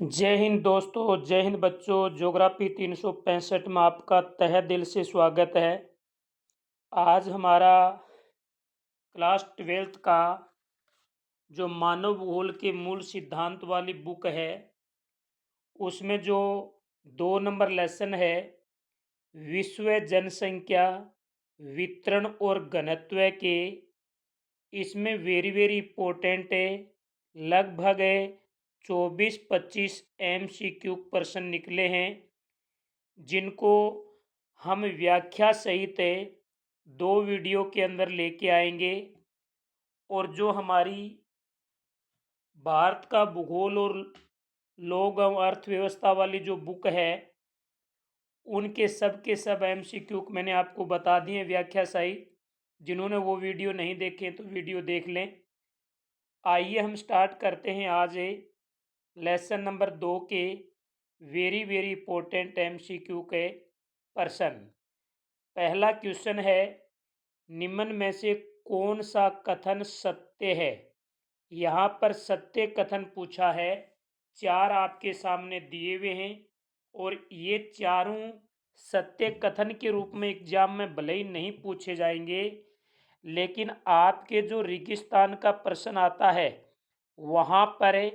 जय हिंद दोस्तों, जय हिंद बच्चों। ज्योग्राफी 365 में आपका तहे दिल से स्वागत है। आज हमारा क्लास 12th का जो मानव भूगोल के मूल सिद्धांत वाली बुक है, उसमें जो 2 नंबर लेसन है, विश्व जनसंख्या वितरण और घनत्व के, इसमें वेरी वेरी इंपॉर्टेंट है। लगभग 24-25 MCQ प्रश्न निकले हैं, जिनको हम व्याख्या सहित 2 वीडियो के अंदर लेके आएंगे। और जो हमारी भारत का भूगोल और लोक अर्थव्यवस्था वाली जो बुक है, उनके सब के सब MCQ मैंने आपको बता दिए व्याख्या सहित। जिन्होंने वो वीडियो नहीं देखे तो वीडियो देख लें। आइए हम स्टार्ट करते हैं आज लेसन नंबर 2 के वेरी वेरी इंपॉर्टेंट MCQ के प्रश्न। पहला क्वेश्चन है, निम्न में से कौन सा कथन सत्य है। यहाँ पर सत्य कथन पूछा है। 4 आपके सामने दिए हुए हैं और ये चारों सत्य कथन के रूप में एग्जाम में भले ही नहीं पूछे जाएंगे, लेकिन आपके जो रेगिस्तान का प्रश्न आता है वहाँ पर,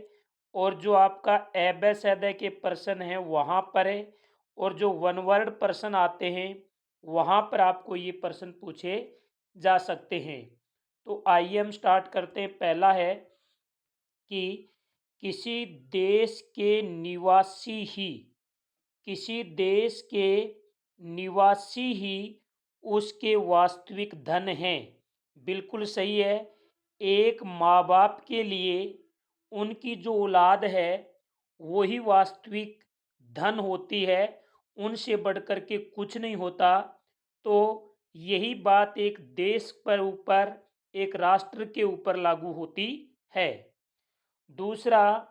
और जो आपका एबेसैदे के प्रश्न हैं वहाँ पर, और जो वन वर्ड प्रश्न आते हैं वहाँ पर आपको ये प्रश्न पूछे जा सकते हैं। तो आइए हम स्टार्ट करते हैं। पहला है कि किसी देश के निवासी ही किसी देश के निवासी ही उसके वास्तविक धन हैं। बिल्कुल सही है। एक माँ बाप के लिए उनकी जो औलाद है वही वास्तविक धन होती है, उनसे बढ़कर के कुछ नहीं होता। तो यही बात एक देश पर ऊपर, एक राष्ट्र के ऊपर लागू होती है। दूसरा,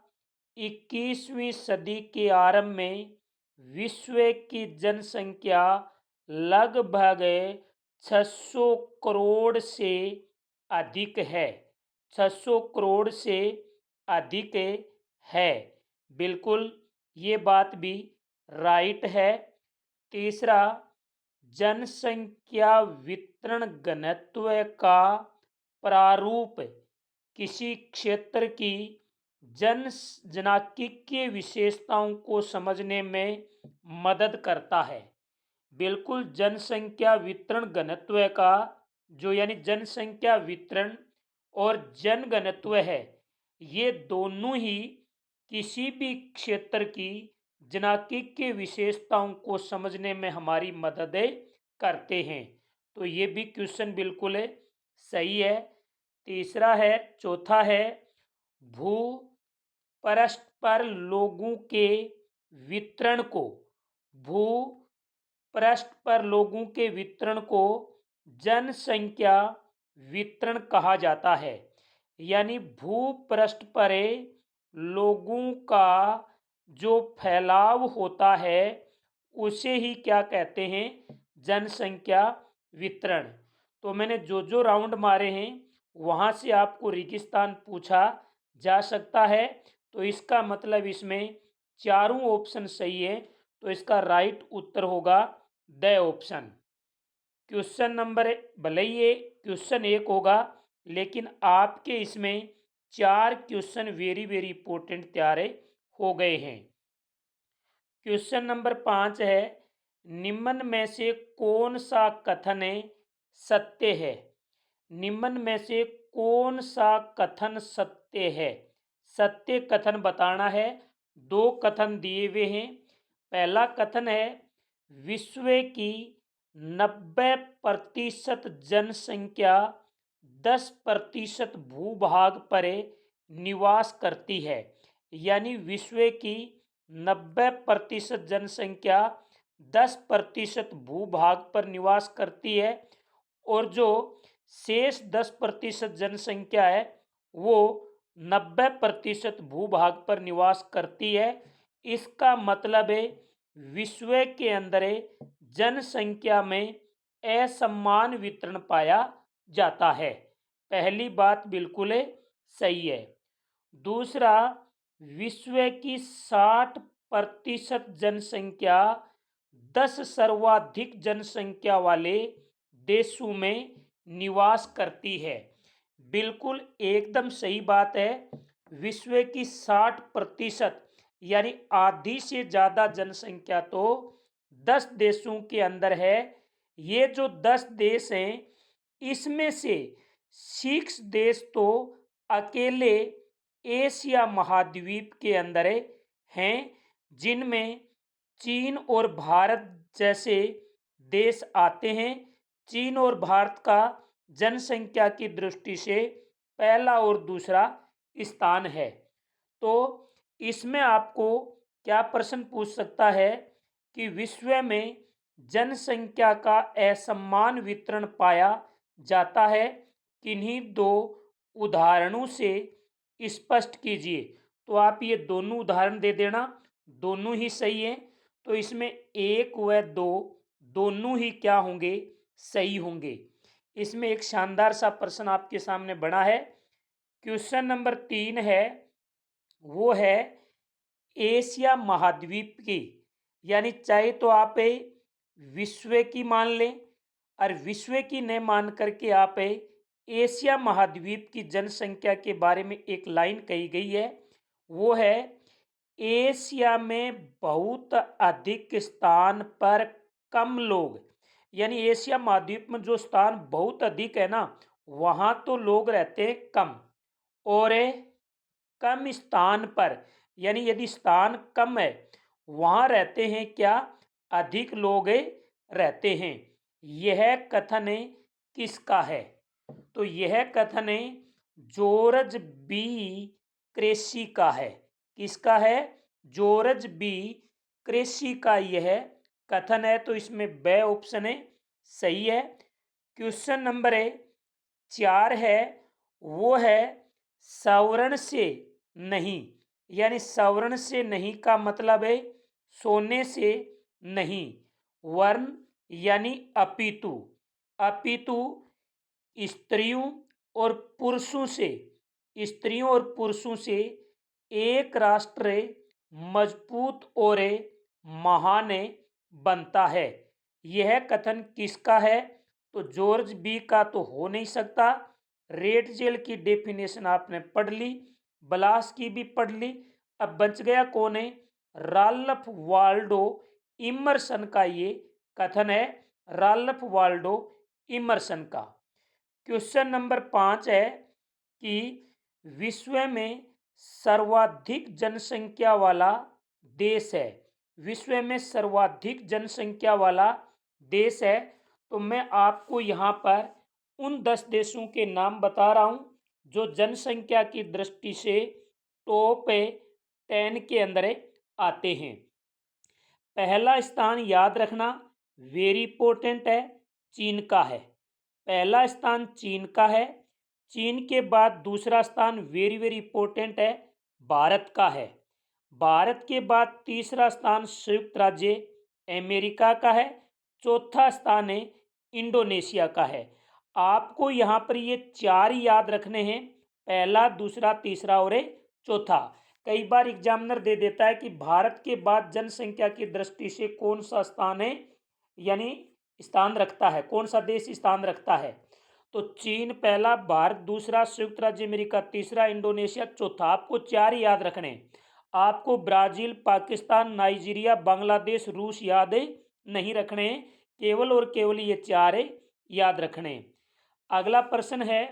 21वीं सदी के आरंभ में विश्व की जनसंख्या लगभग 600 करोड़ से अधिक है। 600 करोड़ से अधिक है। बिल्कुल ये बात भी राइट है। तीसरा, जनसंख्या वितरण घनत्व का प्रारूप किसी क्षेत्र की जनसांख्यिकीय विशेषताओं को समझने में मदद करता है। बिल्कुल, जनसंख्या वितरण घनत्व का जो यानी जनसंख्या वितरण और जनघनत्व है, ये दोनों ही किसी भी क्षेत्र की जनसांख्यिकीय विशेषताओं को समझने में हमारी मदद करते हैं। तो ये भी क्वेश्चन बिल्कुल सही है। तीसरा है, चौथा है, भू पृष्ठ पर लोगों के वितरण को भू पृष्ठ पर लोगों के वितरण को जनसंख्या वितरण कहा जाता है। यानी भूपृष्ठ पर लोगों का जो फैलाव होता है उसे ही क्या कहते हैं, जनसंख्या वितरण। तो मैंने जो जो राउंड मारे हैं वहाँ से आपको रेगिस्तान पूछा जा सकता है। तो इसका मतलब इसमें चारों ऑप्शन सही है। तो इसका राइट उत्तर होगा द ऑप्शन। क्वेश्चन नंबर, भले ही ये क्वेश्चन 1 होगा, लेकिन आपके इसमें 4 क्वेश्चन वेरी वेरी इंपॉर्टेंट तैयार हो गए हैं। क्वेश्चन नंबर 5 है, निम्न में से कौन सा कथन सत्य है। निम्न में से कौन सा कथन सत्य है। सत्य कथन बताना है। 2 कथन दिए हुए हैं। पहला कथन है, विश्व की 90% जनसंख्या 10% भूभाग पर निवास करती है। यानी विश्व की 90% जनसंख्या 10% भूभाग पर निवास करती है, और जो शेष 10% जनसंख्या है वो 90% भूभाग पर निवास करती है। इसका मतलब है विश्व के अंदर जनसंख्या में असमान वितरण पाया जाता है। पहली बात बिल्कुल सही है। दूसरा, विश्व की 60% जनसंख्या 10 सर्वाधिक जनसंख्या वाले देशों में निवास करती है। बिल्कुल एकदम सही बात है। विश्व की 60% यानी आधी से ज़्यादा जनसंख्या तो 10 देशों के अंदर है। ये जो 10 देश हैं, इसमें से 6 देश तो अकेले एशिया महाद्वीप के अंदर हैं, जिनमें चीन और भारत जैसे देश आते हैं। चीन और भारत का जनसंख्या की दृष्टि से पहला और दूसरा स्थान है। तो इसमें आपको क्या प्रश्न पूछ सकता है कि विश्व में जनसंख्या का असमान वितरण पाया जाता है, किन्हीं दो उदाहरणों से स्पष्ट कीजिए। तो आप ये दोनों उदाहरण दे देना, दोनों ही सही हैं। तो इसमें 1 व 2 दोनों ही क्या होंगे, सही होंगे। इसमें एक शानदार सा प्रश्न आपके सामने बना है। क्वेश्चन नंबर 3 है, वो है एशिया महाद्वीप की, यानी चाहे तो आप विश्व की मान लें और विश्व की न मान करके आप एशिया महाद्वीप की जनसंख्या के बारे में एक लाइन कही गई है। वो है, एशिया में बहुत अधिक स्थान पर कम लोग, यानी एशिया महाद्वीप में जो स्थान बहुत अधिक है ना, वहाँ तो लोग रहते हैं कम, और कम स्थान पर, यानी यदि स्थान कम है वहाँ रहते हैं क्या, अधिक लोग रहते हैं। यह कथन किसका है? तो यह कथन जॉर्ज बी क्रेसी का है। किसका है? जॉर्ज बी क्रेसी का यह कथन है। तो इसमें बे ऑप्शन सही है। क्वेश्चन नंबर 4 है, वो है सवर्ण से नहीं, यानी सवर्ण से नहीं का मतलब है सोने से नहीं, वर्ण यानी अपितु, अपितु स्त्रियों और पुरुषों से, स्त्रियों और पुरुषों से एक राष्ट्र मजबूत और महान बनता है। यह कथन किसका है? तो जॉर्ज बी का तो हो नहीं सकता। रेड जेल की डेफिनेशन आपने पढ़ ली, ब्लास की भी पढ़ ली। अब बच गया कौन है? राल्फ वाल्डो इमर्सन का ये कथन है, राल्फ वाल्डो इमर्सन का। क्वेश्चन नंबर 5 है कि विश्व में सर्वाधिक जनसंख्या वाला देश है, विश्व में सर्वाधिक जनसंख्या वाला देश है। तो मैं आपको यहाँ पर उन 10 देशों के नाम बता रहा हूँ जो जनसंख्या की दृष्टि से टॉप 10 के अंदर आते हैं। पहला स्थान याद रखना, वेरी इंपॉर्टेंट है, चीन का है। पहला स्थान चीन का है। चीन के बाद दूसरा स्थान वेरी वेरी इंपॉर्टेंट है, भारत का है। भारत के बाद तीसरा स्थान संयुक्त राज्य अमेरिका का है। चौथा स्थान है इंडोनेशिया का है। आपको यहाँ पर ये 4 ही याद रखने हैं, पहला, दूसरा, तीसरा और चौथा। कई बार एग्जामिनर दे देता है कि भारत के बाद जनसंख्या की दृष्टि से कौन सा स्थान है, यानी स्थान रखता है, कौन सा देश स्थान रखता है। तो चीन पहला, भारत दूसरा, संयुक्त राज्य अमेरिका तीसरा, इंडोनेशिया चौथा। आपको 4 ही याद रखने। आपको ब्राजील, पाकिस्तान, नाइजीरिया, बांग्लादेश, रूस याद नहीं रखने, केवल और केवल ये 4 याद रखने। अगला प्रश्न है,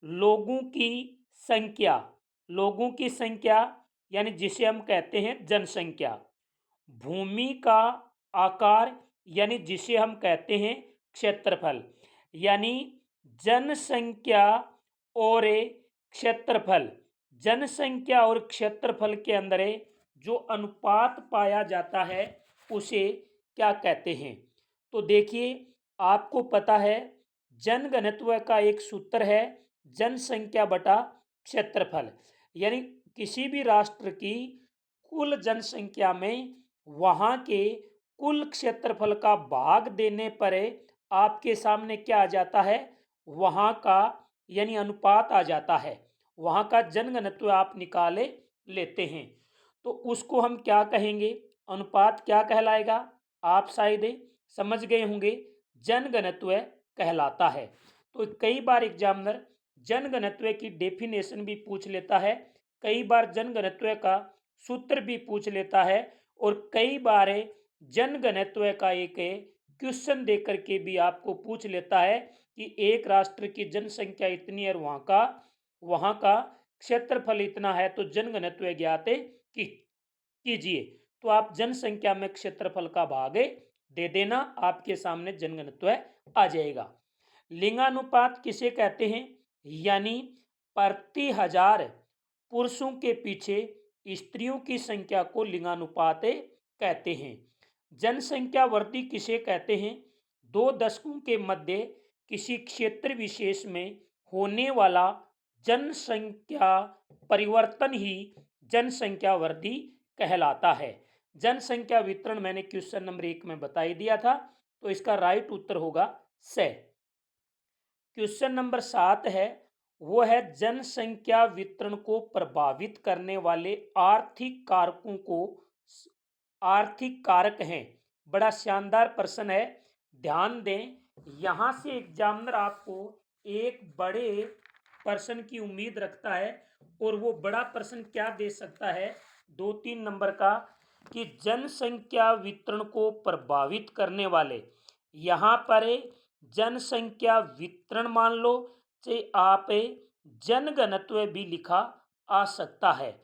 लोगों की संख्या, लोगों की संख्या यानी जिसे हम कहते हैं जनसंख्या। भूमि का आकार यानी जिसे हम कहते हैं क्षेत्रफल, यानी जनसंख्या और क्षेत्रफल, जनसंख्या और क्षेत्रफल के अंदर जो अनुपात पाया जाता है उसे क्या कहते हैं? तो देखिए, आपको पता है जनघनत्व का एक सूत्र है जनसंख्या बटा क्षेत्रफल, यानी किसी भी राष्ट्र की कुल जनसंख्या में वहाँ के कुल क्षेत्रफल का भाग देने पर आपके सामने क्या आ जाता है, वहाँ का यानी अनुपात आ जाता है। वहाँ का जनघनत्व आप निकाले लेते हैं तो उसको हम क्या कहेंगे, अनुपात क्या कहलाएगा, आप शायद समझ गए होंगे, जनघनत्व कहलाता है। तो कई बार एग्जामिनर जनघनत्व की डेफिनेशन भी पूछ लेता है, कई बार जनघनत्व का सूत्र भी पूछ लेता है, और कई बार जनघनत्व का एक क्वेश्चन देकर के भी आपको पूछ लेता है कि एक राष्ट्र की जनसंख्या इतनी है और वहाँ का क्षेत्रफल इतना है, तो जनघनत्व ज्ञात कीजिए। तो आप जनसंख्या में क्षेत्रफल का भाग दे देना, आपके सामने जनघनत्व आ जाएगा। लिंगानुपात किसे कहते हैं, यानी प्रति 1000 पुरुषों के पीछे स्त्रियों की संख्या को लिंगानुपात कहते हैं। जनसंख्या वृद्धि किसे कहते हैं, 2 दशकों के मध्य किसी क्षेत्र विशेष में होने वाला जनसंख्या परिवर्तन ही जनसंख्या वृद्धि कहलाता है। जनसंख्या वितरण मैंने क्वेश्चन नंबर 1 में बता ही दिया था, तो इसका राइट उत्तर होगा से। क्वेश्चन नंबर 7 है, वो है जनसंख्या वितरण को प्रभावित करने वाले आर्थिक कारकों को, आर्थिक कारक हैं। बड़ा शानदार प्रश्न है, ध्यान दें, यहां से एग्जामिनर आपको एक बड़े प्रश्न की उम्मीद रखता है, और वो बड़ा प्रश्न क्या दे सकता है, 2-3 नंबर का, कि जनसंख्या वितरण को प्रभावित करने वाले, यहाँ पर जनसंख्या वितरण मान लो, चाहे आप जनघनत्व भी लिखा आ सकता है,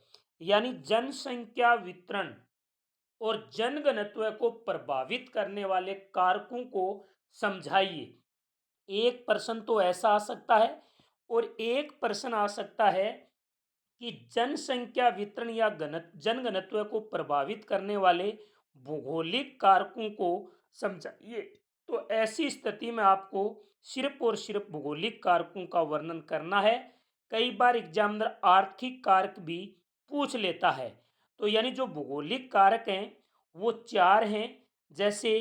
यानी जनसंख्या वितरण और जनघनत्व को प्रभावित करने वाले कारकों को समझाइए। एक प्रश्न तो ऐसा आ सकता है, और एक प्रश्न आ सकता है कि जनसंख्या वितरण या जनघनत्व को प्रभावित करने वाले भौगोलिक कारकों को समझाइए। तो ऐसी स्थिति में आपको सिर्फ और सिर्फ भौगोलिक कारकों का वर्णन करना है। कई बार एग्जामिनर आर्थिक कारक भी पूछ लेता है, तो यानी जो भौगोलिक कारक हैं वो 4 हैं, जैसे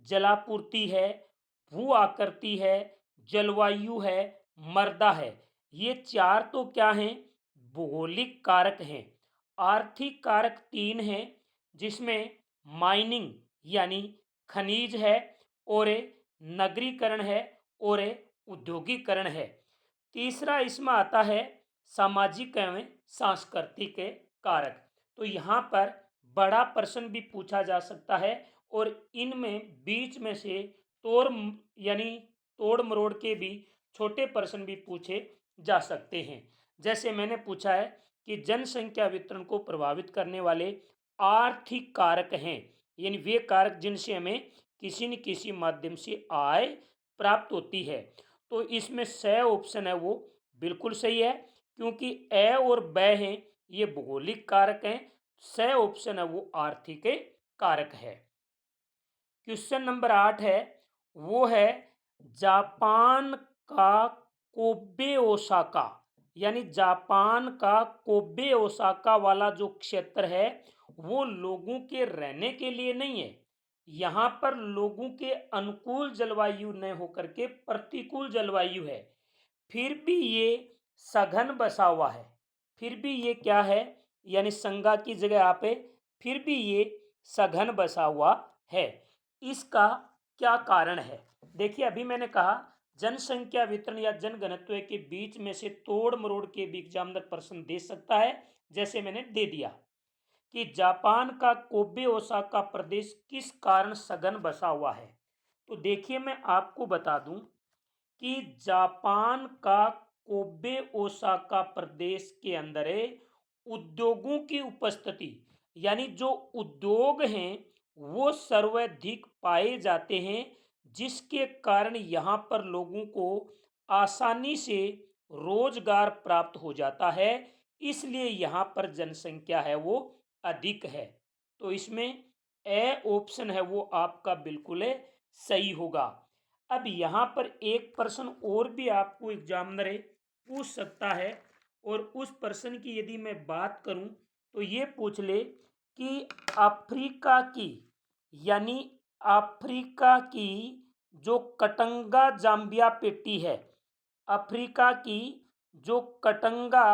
जलापूर्ति है, भू आकृति है, जलवायु है, मृदा है। ये 4 तो क्या हैं, भौगोलिक कारक हैं। आर्थिक कारक 3 हैं, जिसमें माइनिंग यानी खनिज है, और नगरीकरण है, और औद्योगिकरण है। तीसरा इसमें आता है सामाजिक एवं सांस्कृतिक कारक। तो यहाँ पर बड़ा प्रश्न भी पूछा जा सकता है, और इनमें बीच में से तोड़ यानी तोड़ मरोड़ के भी छोटे प्रश्न भी पूछे जा सकते हैं। जैसे मैंने पूछा है कि जनसंख्या वितरण को प्रभावित करने वाले आर्थिक कारक हैं, यानी वे कारक जिनसे हमें किसी न किसी माध्यम से आय प्राप्त होती है। तो इसमें स ऑप्शन है वो बिल्कुल सही है, क्योंकि ए और ब हैं ये भौगोलिक कारक हैं, स ऑप्शन है वो आर्थिक कारक है। क्वेश्चन नंबर 8 है, वो है जापान का कोबे ओसाका, यानी जापान का कोबे ओसाका वाला जो क्षेत्र है वो लोगों के रहने के लिए नहीं है। यहाँ पर लोगों के अनुकूल जलवायु न होकर के प्रतिकूल जलवायु है, फिर भी ये सघन बसा हुआ है। फिर भी ये क्या है, यानी संगा की जगह आप फिर भी ये सघन बसा हुआ है। इसका क्या कारण है, देखिए अभी मैंने कहा जनसंख्या वितरण या जनघनत्व के बीच में से तोड़ मरोड़ के भी एग्जामिनर प्रश्न दे सकता है। जैसे मैंने दे दिया कि जापान का कोबे ओसाका प्रदेश किस कारण सघन बसा हुआ है। तो देखिए मैं आपको बता दूं कि जापान का कोबे ओसाका प्रदेश के अंदर उद्योगों की उपस्थिति, यानी जो उद्योग हैं वो सर्वाधिक पाए जाते हैं, जिसके कारण यहाँ पर लोगों को आसानी से रोजगार प्राप्त हो जाता है, इसलिए यहाँ पर जनसंख्या है वो अधिक है। तो इसमें ए ऑप्शन है वो आपका बिल्कुल सही होगा। अब यहाँ पर एक प्रश्न और भी आपको एग्जामिनर पूछ सकता है, और उस प्रश्न की यदि मैं बात करूं तो ये पूछ ले कि अफ्रीका की, यानी अफ्रीका की जो कटंगा जाम्बिया पेटी है, अफ्रीका की जो कटंगा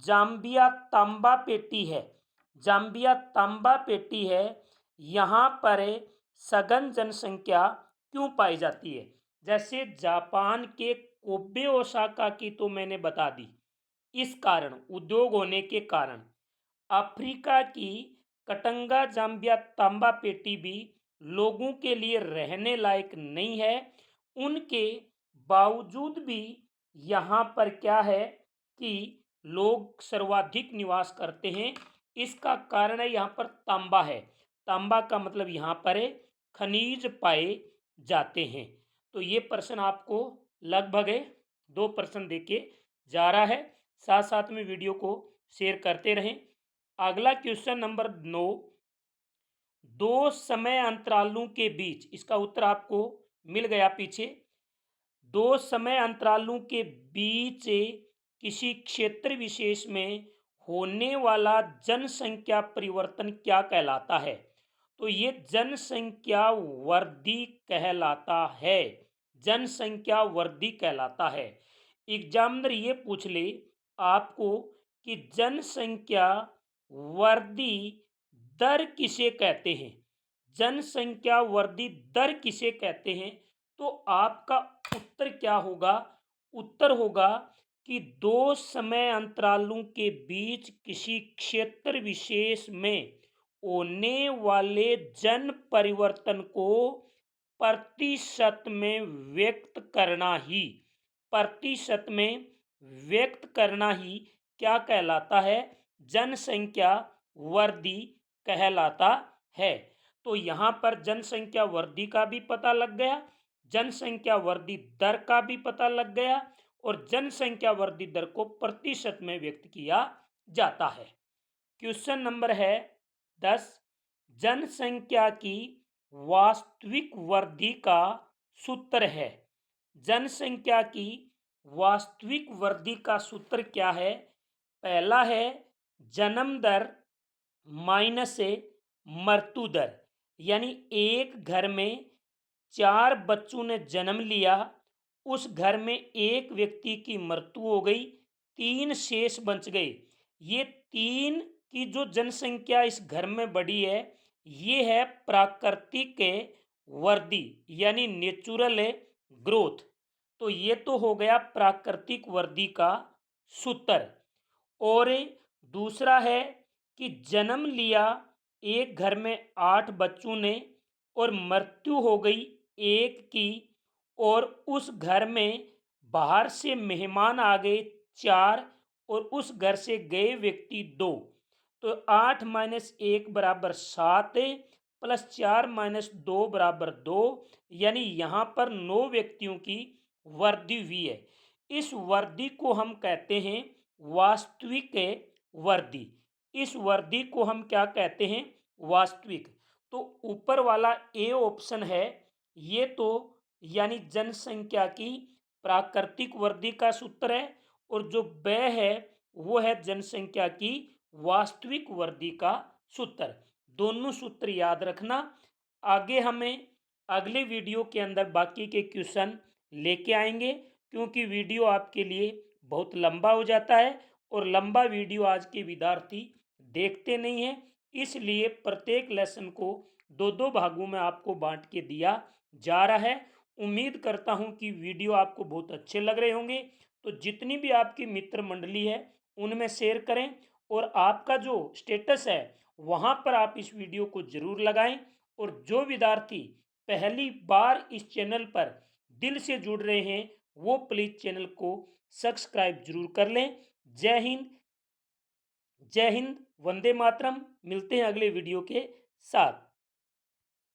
जाम्बिया तांबा पेटी है, जाम्बिया तांबा पेटी है, यहाँ पर सघन जनसंख्या क्यों पाई जाती है? जैसे जापान के कोबे ओसाका की तो मैंने बता दी, इस कारण उद्योग होने के कारण। अफ्रीका की कटंगा जाम्बिया तांबा पेटी भी लोगों के लिए रहने लायक नहीं है, उनके बावजूद भी यहाँ पर क्या है कि लोग सर्वाधिक निवास करते हैं। इसका कारण है यहाँ पर तांबा है, तांबा का मतलब यहाँ पर है खनिज पाए जाते हैं। तो ये प्रश्न आपको लगभग 2 प्रश्न देके जा रहा है, साथ साथ में वीडियो को शेयर करते रहें। अगला क्वेश्चन नंबर 9, दो समय अंतरालों के बीच, इसका उत्तर आपको मिल गया पीछे। दो समय अंतरालों के बीच किसी क्षेत्र विशेष में होने वाला जनसंख्या परिवर्तन क्या कहलाता है? तो ये जनसंख्या वृद्धि कहलाता है, जनसंख्या वृद्धि कहलाता है। एग्जामिनर ये पूछ ले आपको कि जनसंख्या वृद्धि दर किसे कहते हैं, जनसंख्या वृद्धि दर किसे कहते हैं? तो आपका उत्तर क्या होगा? उत्तर होगा कि दो समय अंतरालों के बीच किसी क्षेत्र विशेष में होने वाले जन परिवर्तन को प्रतिशत में व्यक्त करना ही, प्रतिशत में व्यक्त करना ही क्या कहलाता है? जनसंख्या वृद्धि कहलाता है। तो यहाँ पर जनसंख्या वृद्धि का भी पता लग गया, जनसंख्या वृद्धि दर का भी पता लग गया, और जनसंख्या वृद्धि दर को प्रतिशत में व्यक्त किया जाता है। क्वेश्चन नंबर है 10, जनसंख्या की वास्तविक वृद्धि का सूत्र है। जनसंख्या की वास्तविक वृद्धि का सूत्र क्या है? पहला है जन्म दर माइनस मृत्यु दर, यानी एक घर में 4 बच्चों ने जन्म लिया, उस घर में एक व्यक्ति की मृत्यु हो गई, 3 शेष बच गए। ये 3 की जो जनसंख्या इस घर में बढ़ी है, ये है प्राकृतिक वृद्धि, यानी नेचुरल ग्रोथ। तो ये तो हो गया प्राकृतिक वृद्धि का सूत्र। और दूसरा है कि जन्म लिया एक घर में 8 बच्चों ने और मृत्यु हो गई एक की, और उस घर में बाहर से मेहमान आ गए 4 और उस घर से गए व्यक्ति 2। तो 8 - 1 बराबर 7 प्लस 4 - 2 बराबर 2, यानी यहाँ पर 9 व्यक्तियों की वृद्धि हुई है। इस वृद्धि को हम कहते हैं वास्तविक वृद्धि। इस वृद्धि को हम क्या कहते हैं? वास्तविक। तो ऊपर वाला ए ऑप्शन है, ये तो यानी जनसंख्या की प्राकृतिक वृद्धि का सूत्र है, और जो ब है वो है जनसंख्या की वास्तविक वृद्धि का सूत्र। दोनों सूत्र याद रखना। आगे हमें अगले वीडियो के अंदर बाकी के क्वेश्चन लेके आएंगे, क्योंकि वीडियो आपके लिए बहुत लंबा हो जाता है और लंबा वीडियो आज के विद्यार्थी देखते नहीं हैं, इसलिए प्रत्येक लेसन को 2-2 भागों में आपको बांट के दिया जा रहा है। उम्मीद करता हूं कि वीडियो आपको बहुत अच्छे लग रहे होंगे। तो जितनी भी आपकी मित्र मंडली है उनमें शेयर करें, और आपका जो स्टेटस है वहां पर आप इस वीडियो को जरूर लगाएं। और जो विद्यार्थी पहली बार इस चैनल पर दिल से जुड़ रहे हैं वो प्लीज चैनल को सब्सक्राइब जरूर कर लें। जय हिंद, जय हिंद, वंदे मातरम। मिलते हैं अगले वीडियो के साथ।